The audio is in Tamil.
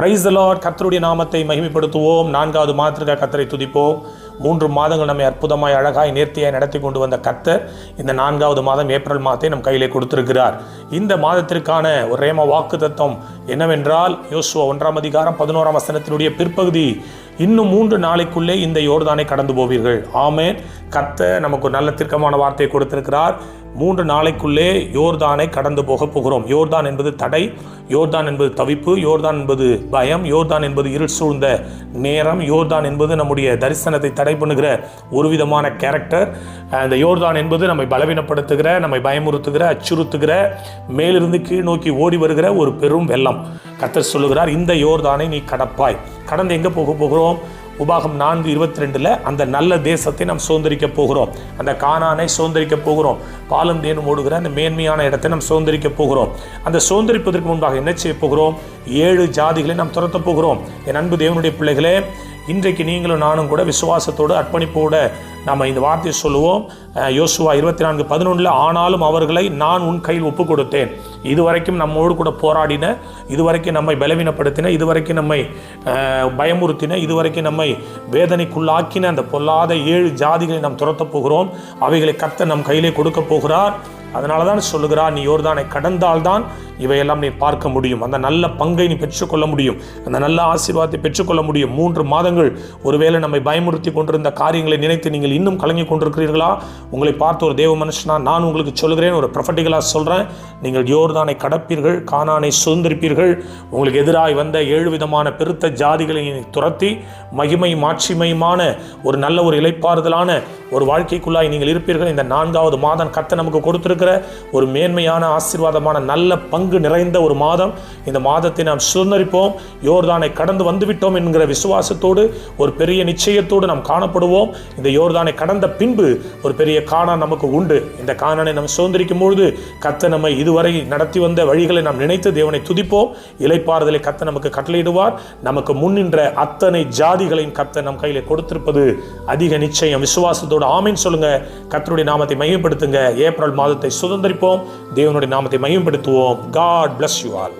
Praise the Lord. கர்த்தருடைய நாமத்தை மகிமைப்படுத்துவோம். 4வது மாதத்திற்காக கர்த்தரை துதிப்போம். 3 மாதங்கள் நம்மை அற்புதமாய் அழகாய் நேர்த்தியாய் நடத்தி கொண்டு வந்த கர்த்தர் இந்த 4வது மாதம் ஏப்ரல் மாதத்தை நம் கையிலே கொடுத்திருக்கிறார். இந்த மாதத்திற்கான ஒரு ரேம வாக்குத்தத்தம் என்னவென்றால், யோசுவா 1ஆம் அதிகாரம் 11ஆம் வசனத்தினுடைய பிற்பகுதி, இன்னும் 3 நாளைக்குள்ளே இந்த யோர்தானை கடந்து போவீர்கள். ஆமென். கர்த்தர் நமக்கு ஒரு நல்ல தீர்க்கமான வார்த்தையை கொடுத்திருக்கிறார். 3 நாளைக்குள்ளே யோர்தானை கடந்து போகிறோம். யோர்தான் என்பது தடை, யோர்தான் என்பது தவிப்பு, யோர்தான் என்பது பயம், யோர்தான் என்பது இருள் சூழ்ந்த நேரம், யோர்தான் என்பது நம்முடைய தரிசனத்தை தடை பண்ணுகிற ஒரு விதமான கேரக்டர். அந்த யோர்தான் என்பது நம்மை பலவீனப்படுத்துகிற, நம்மை பயமுறுத்துகிற, அச்சுறுத்துகிற, மேலிருந்து கீழ் நோக்கி ஓடி வருகிற ஒரு பெரும் வெள்ளம். கர்த்தர் சொல்லுகிறார், இந்த யோர்தானை நீ கடப்பாய். கடந்து எங்கே போகிறோம்? உபாகம் 4:22 அந்த நல்ல தேசத்தை நாம் சுதந்திரிக்க போகிறோம். அந்த கானானை சுதந்திரிக்க போகிறோம். பாலும் தேனும் ஓடுகிற அந்த மேன்மையான இடத்தை நாம் சுதந்திரிக்க போகிறோம். அந்த சுதந்திரிப்பதற்கு முன்பாக என்ன செய்ய போகிறோம்? 7 ஜாதிகளை நாம் துரத்த போகிறோம். என் அன்பு தேவனுடைய பிள்ளைகளே, இன்றைக்கு நீங்களும் நானும் கூட விசுவாசத்தோடு அர்ப்பணிப்போட நாம் இந்த வார்த்தையை சொல்லுவோம். யோசுவா 24:11 ஆனாலும் அவர்களை நான் உன் கையில் ஒப்பு கொடுத்தேன். இதுவரைக்கும் நம்மோடு கூட போராடின, இதுவரைக்கும் நம்மை பலவீனப்படுத்தின, இதுவரைக்கும் நம்மை பயமுறுத்தின, இதுவரைக்கும் நம்மை வேதனைக்குள்ளாக்கின அந்த பொல்லாத 7 ஜாதிகளை நாம் துரத்த போகிறோம். அவைகளை கர்த்தர் நம் கையிலே கொடுக்க போகிறார். அதனால தான் சொல்லுகிறார், நீ யோர்தானை கடந்தால்தான் இவையெல்லாம் நீ பார்க்க முடியும். அந்த நல்ல பங்கை நீ பெற்றுக்கொள்ள முடியும். அந்த நல்ல ஆசீர்வாதத்தை பெற்றுக்கொள்ள முடியும். 3 மாதங்கள் ஒருவேளை நம்மை பயமுறுத்தி கொண்டிருந்த காரியங்களை நினைத்து நீங்கள் இன்னும் கலங்கி கொண்டிருக்கிறீர்களா? உங்களை பார்த்து ஒரு தேவ மனுஷனா நான் உங்களுக்கு சொல்கிறேன், ஒரு ப்ரொஃபட்டிக்கலாக சொல்கிறேன், நீங்கள் யோர்தானை கடப்பீர்கள், கானானை சுதந்திரிப்பீர்கள். உங்களுக்கு எதிராக வந்த 7 விதமான பெருத்த ஜாதிகளை துரத்தி மகிமை மாட்சிமையுமான ஒரு நல்ல ஒரு இளைப்பாறுதலான ஒரு வாழ்க்கைக்குள்ளாய் நீங்கள் இருப்பீர்கள். இந்த 4வது மாதம் கர்த்தர் நமக்கு கொடுத்திருக்கிற ஒரு மேன்மையான ஆசீர்வாதமான நல்ல பங்கு நிறைந்த ஒரு மாதம். இந்த மாதத்தை நாம் சுதந்திரிப்போம். யோர்தானை கடந்து வந்துவிட்டோம் என்கிற விசுவாசத்தோடு, ஒரு பெரிய நிச்சயத்தோடு நாம் காணப்படுவோம். இந்த யோர்தானை கடந்த பின்பு ஒரு பெரிய கானான் நமக்கு உண்டு. இந்த கானானை நாம் சுதந்திரிக்கும் பொழுது கர்த்தர் நம்மை இதுவரை நடத்தி வந்த வழிகளை நாம் நினைத்து தேவனை துதிப்போம். இளைப்பாறுதலை கர்த்தர் நமக்கு கட்டளையிடுவார். நமக்கு முன்னின்ற அத்தனை ஜாதிகளையும் கர்த்தர் நம் கையில கொடுத்திருப்பது அதிக நிச்சயம். விசுவாசத்தோடு ஆமென் சொல்லுங்க. கர்த்தருடைய நாமத்தை மகிமைப்படுத்துங்க. ஏப்ரல் மாதத்தை சுதந்திரிப்போம். தேவனுடைய நாமத்தை மகிமைப்படுத்துவோம். God bless you all.